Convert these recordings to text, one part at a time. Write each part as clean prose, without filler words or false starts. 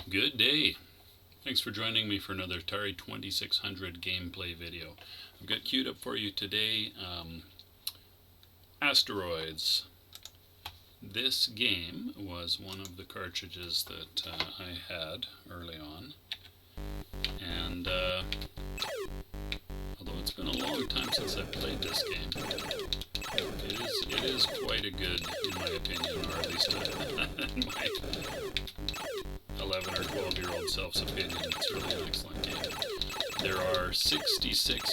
Good day. Thanks for joining me for another Atari 2600 gameplay video. I've got queued up for you today Asteroids. This game was one of the cartridges that I had early on, and although it's been a long time since I've played this game, it is quite a good, in my opinion, or at least in my 11 or 12-year-old self's opinion. It's really an excellent game. There are 66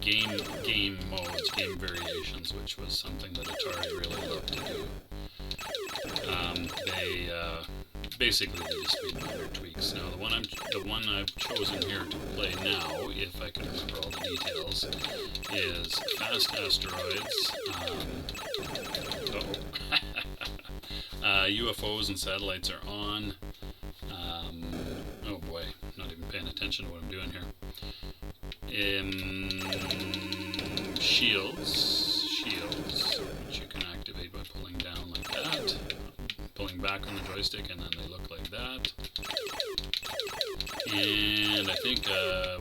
game modes, game variations, which was something that Atari really loved to do. They just made minor tweaks. Now the one I've chosen here to play now, if I can remember all the details, is Fast Asteroids. UFOs and satellites are on. Oh boy, not even paying attention to what I'm doing here. Shields, which you can activate by pulling down like that, pulling back on the joystick, and then they look like that. And I think,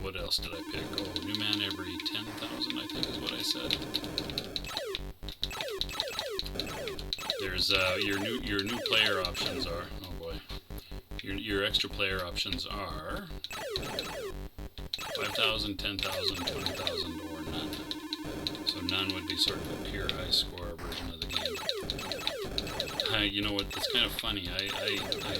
what else did I pick? Oh, new man every 10,000, I think is what I said. There's your new player options are, oh boy, your extra player options are 5,000, 10,000, 20,000, or none. So none would be sort of a pure high score version of the game. You know what, it's kind of funny, I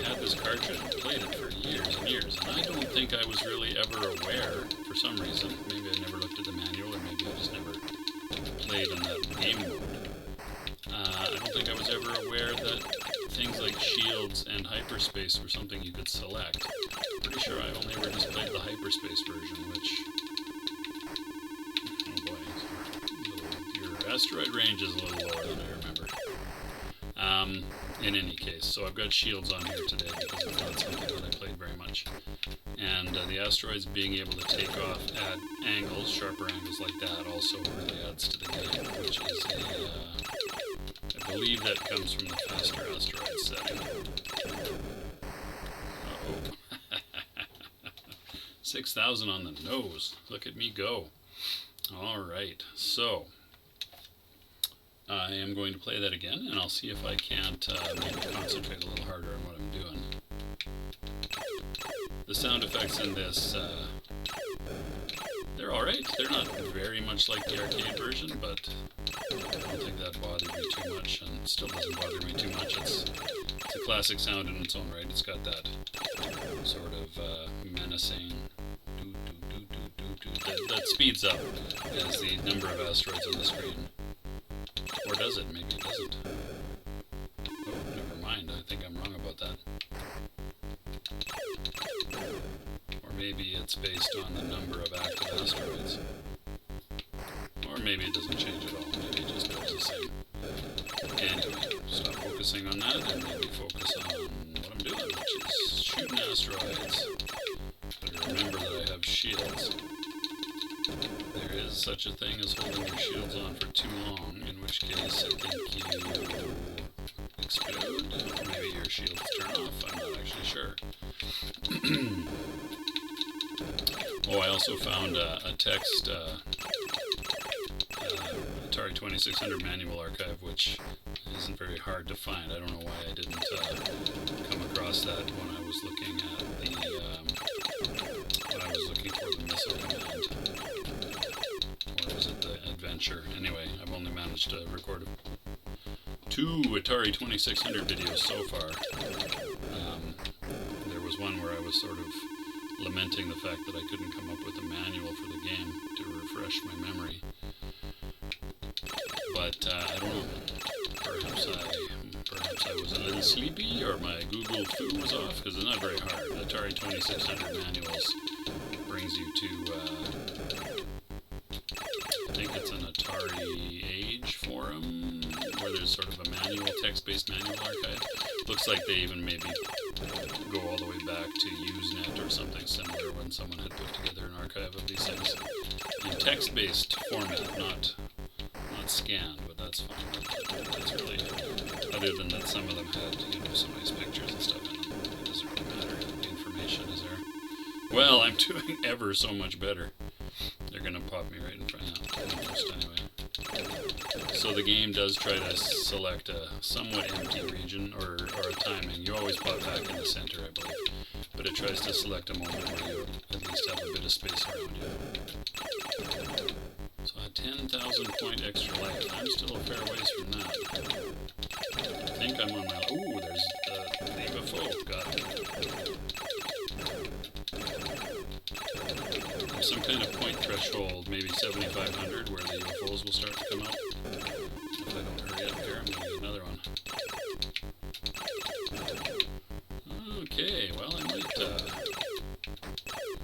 had this cartridge and played it for years and years, and I don't think I was really ever aware, for some reason, maybe I never looked at the manual, or maybe I just never played on that game mode. I don't think I was ever aware that things like shields and hyperspace were something you could select. Pretty sure I only ever just played the hyperspace version, which, oh boy, your asteroid range is a little lower than I remember. In any case, so I've got shields on here today because it's not something that I played very much. And the asteroids being able to take off at angles, sharper angles like that, also really adds to the game, which is I believe that comes from the faster asteroid setting. Uh-oh. 6,000 on the nose. Look at me go. Alright, so I am going to play that again, and I'll see if I can't maybe concentrate a little harder on what I'm doing. The sound effects in this, they're alright. They're not very much like the arcade version, but I don't think that bothered me too much, and still doesn't bother me too much. It's a classic sound in its own right. It's got that sort of menacing that speeds up as the number of asteroids on the screen. Or does it? Maybe it doesn't. Oh, never mind. I think I'm wrong about that. Or maybe it's based on the number of active asteroids. Or maybe it doesn't change at all. Maybe it just goes the same. Anyway, stop focusing on that and maybe focus on what I'm doing, which is shooting asteroids. Better remember that I have shields. There is such a thing as holding your shields on for too long, in which case I think you explode, or maybe your shields turn off, I'm not actually sure. Oh, I also found a text Atari 2600 manual archive, which isn't very hard to find. I don't know why I didn't come across that when I was looking at for the missile command. Or was it the adventure? Anyway, I've only managed to record 2 Atari 2600 videos so far. There was one where I was sort of lamenting the fact that I couldn't come up with a manual for the game to refresh my memory. But I don't know. Perhaps I was a little sleepy, or my Google foo was off, because it's not very hard. Atari 2600 manuals brings you to I think it's an Atari Age forum, where there's sort of a manual, text-based manual archive. Looks like they even maybe go all the way back to Usenet or something similar, when someone had put together an archive of these things in text-based format, not scanned, but that's fine. That's really, other than that some of them had, some nice pictures and stuff in them. It doesn't really matter. The information Well, I'm doing ever so much better. They're gonna pop me right in front now. Almost anyway. So the game does try to select a somewhat empty region or a timing. You always pop back in the center, I believe. But it tries to select a moment where you at least have a bit of space around you. So a 10,000 point extra life. I'm still a fair ways from that. I think I'm on my... Ooh, there's the UFO. Got it. There's some kind of point threshold, maybe 7,500, where the UFOs will start to come out. If I don't hurry up here, I'm going to get another one. Okay, well, I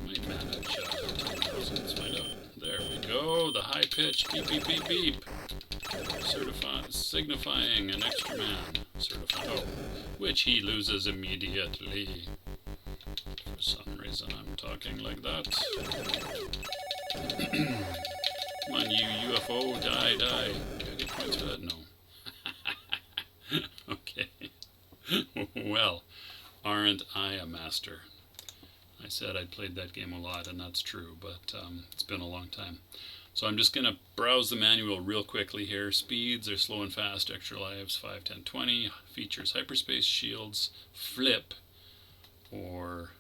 might manage 10,000. Let's find out. There we go, the high pitch beep beep beep beep. Signifying an extra man. Which he loses immediately. For some reason I'm talking like that. Come on, you UFO, die. Do I get points for that? No. Okay. Well, aren't I a master? I said I'd played that game a lot, and that's true, but it's been a long time. So I'm just going to browse the manual real quickly here. Speeds are slow and fast, extra lives, 5, 10, 20. Features, hyperspace, shields, flip, or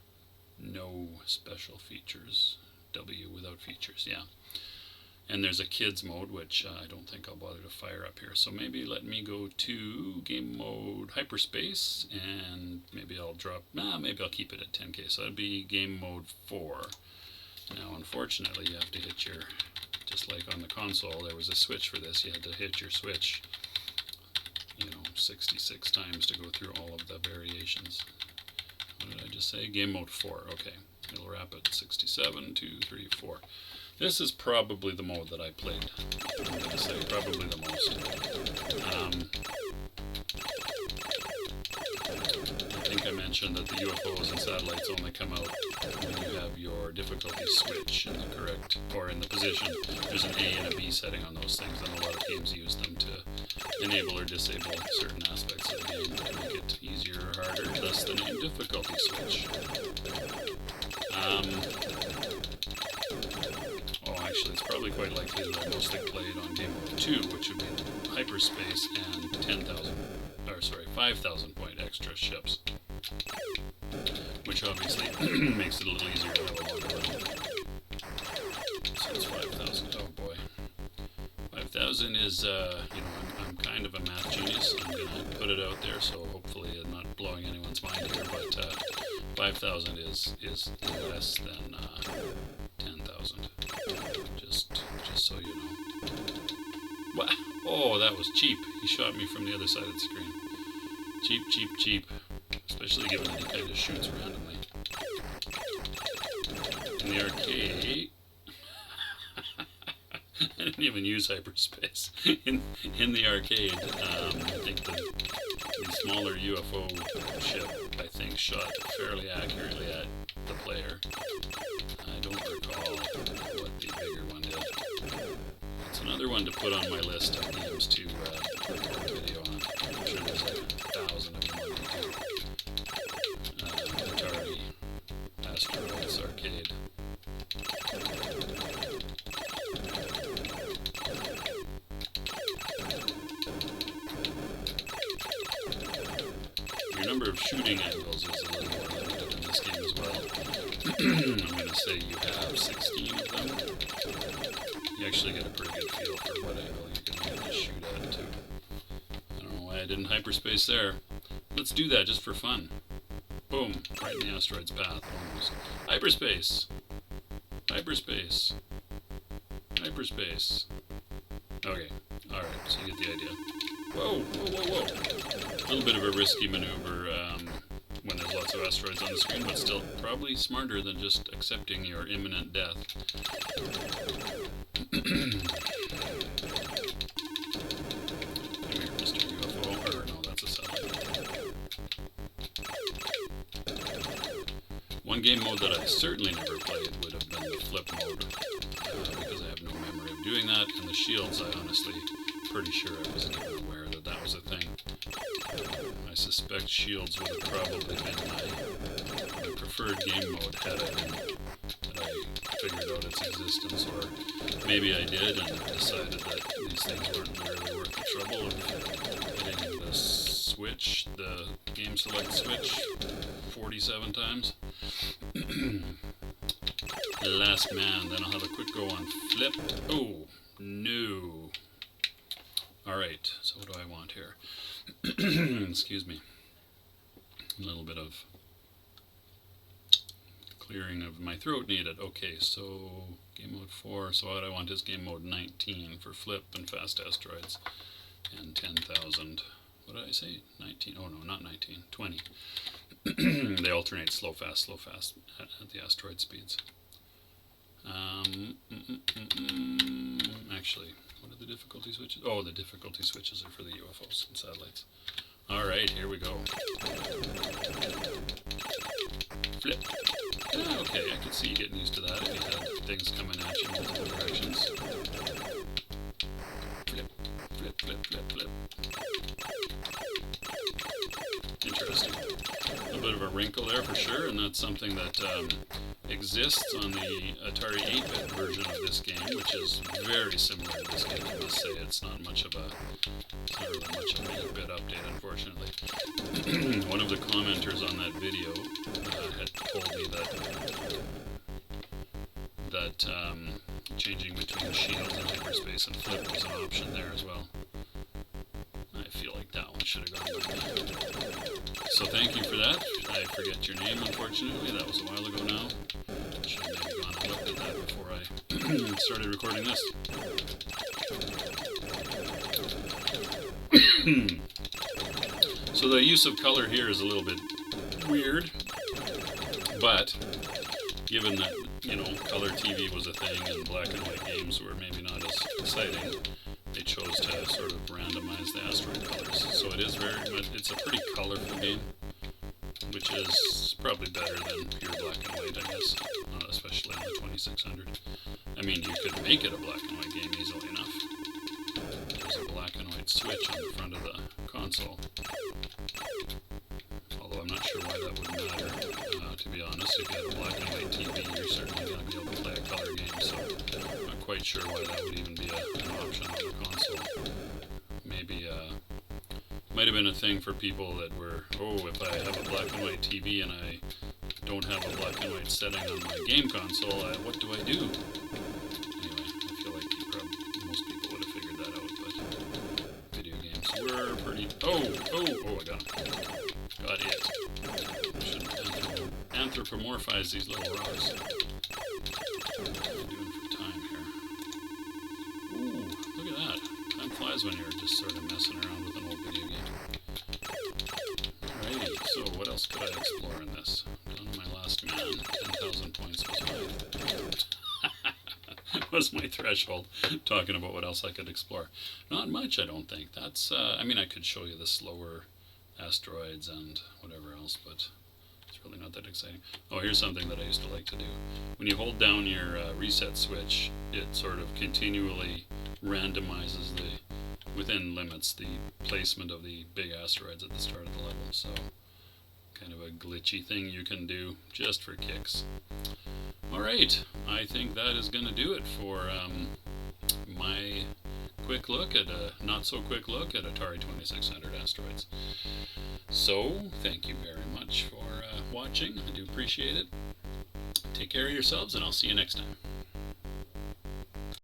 no special features. W without features, yeah. And there's a kids mode, which I don't think I'll bother to fire up here. So maybe let me go to game mode hyperspace, and maybe I'll maybe I'll keep it at 10K. So that'd be game mode 4. Now, unfortunately, you have to hit your, just like on the console, there was a switch for this. You had to hit your switch, 66 times to go through all of the variations. What did I just say? Game mode 4. Okay, it'll wrap at 67, 2, 3, 4. This is probably the mode that I played. I'm going to say probably the most. I think I mentioned that the UFOs and satellites only come out when you have your difficulty switch in the correct, or in the position. There's an A and a B setting on those things, and a lot of games use them to enable or disable certain aspects of the game to make it easier or harder, thus the name difficulty switch. Actually, it's probably quite likely that I mostly played on game mode 2, which would be hyperspace and 5,000 point extra ships, which obviously makes it a little easier to have a longer run. So it's 5,000. Oh boy, 5,000 is I'm kind of a math genius. I'm gonna put it out there, so hopefully I'm not blowing anyone's mind here. But 5,000 is less than 10,000. Just so you know. What? Oh, that was cheap. He shot me from the other side of the screen. Cheap. Especially given that he kind of shoots randomly. In the arcade... I didn't even use hyperspace. In the arcade, I think the smaller UFO ship, shot fairly accurately at the player. I don't recall what the bigger one did. It's another one to put on my list of games to record a video on. I'm sure there's like 1,000 of them on YouTube. Atari, Asteroids, arcade. Your number of shooting angles is a little more limited in this game as well. I'm going to say you have 16 of them. You actually get a pretty good feel for what angle you can shoot at too. I don't know why I didn't hyperspace there. Let's do that just for fun. Boom, right in the asteroid's path, almost. Hyperspace! Hyperspace. Hyperspace. Okay, alright, so you get the idea. Whoa! A little bit of a risky maneuver when there's lots of asteroids on the screen, but still probably smarter than just accepting your imminent death. Come here, Mr. UFO. Or, no, that's a satellite. One game mode that I certainly never played would have been the flip mode, because I have no memory of doing that, and the shields, I honestly pretty sure I wasn't even aware that that was a thing. I suspect shields would have probably been my preferred game mode had I been figured out its existence, or maybe I did and decided that these things weren't really worth the trouble of hitting the switch, the game select switch, 47 times. Last man, then I'll have a quick go on flip. Oh, no. Alright, so what do I want here? Excuse me. A little bit of clearing of my throat needed. Okay, so game mode 4. So what I want is game mode 19 for flip and fast asteroids. And 10,000. What did I say? 19? Oh no, not 19. 20. They alternate slow, fast at the asteroid speeds. Actually, what are the difficulty switches? Oh, the difficulty switches are for the UFOs and satellites. Alright, here we go. Flip. Okay, I could see you getting used to that if you had things coming at you in multiple directions. Flip, flip, flip, flip, flip. Interesting. A little bit of a wrinkle there for sure, and that's something that exists on the Atari 8-bit version of this game, which is very similar to this game. I must say it's not much of a 8-bit update, unfortunately. One of the commenters on that video had told me that changing between shields and hyperspace and flip was an option there as well. I feel like that one should have gone by now. So thank you for that. I forget your name, unfortunately. That was a while ago now. I should have maybe gone and looked at that before I started recording this. So the use of color here is a little bit weird, but given that, you know, color TV was a thing and black and white games were maybe not as exciting, they chose to sort of randomize the asteroid colors. So it is very much, it's a pretty colorful game, which is probably better than pure black and white, I guess, especially on the 2600. I mean, you could make it a black and white game easily enough. There's a black and white switch on the front of the console. Although I'm not sure why that would matter, to be honest. If you had a black and white TV, you're certainly going to be able to play a color game, so I'm not quite sure why that would even be an option on the console. Maybe, might have been a thing for people that were, oh, if I have a black and white TV and I don't have a black and white setting on my game console, what do I do? Anyway, I feel like most people would have figured that out, but video games were pretty... Oh, I got him. Got it. Shouldn't anthropomorphize these little rocks. What are we doing for time here? Ooh, look at that. Time flies when you're just sort of messing around with an old video game. Alrighty, so what else could I explore in this? Down to my last man. 10,000 points was my threshold. Talking about what else I could explore. Not much, I don't think. That's, I mean, I could show you the slower asteroids and whatever else, but it's really not that exciting. Oh, here's something that I used to like to do. When you hold down your reset switch, it sort of continually randomizes within limits, the placement of the big asteroids at the start of the level. So, kind of a glitchy thing you can do just for kicks. Alright, I think that is going to do it for my quick look at not so quick look at Atari 2600 Asteroids. So, thank you very much for watching. I do appreciate it. Take care of yourselves, and I'll see you next time.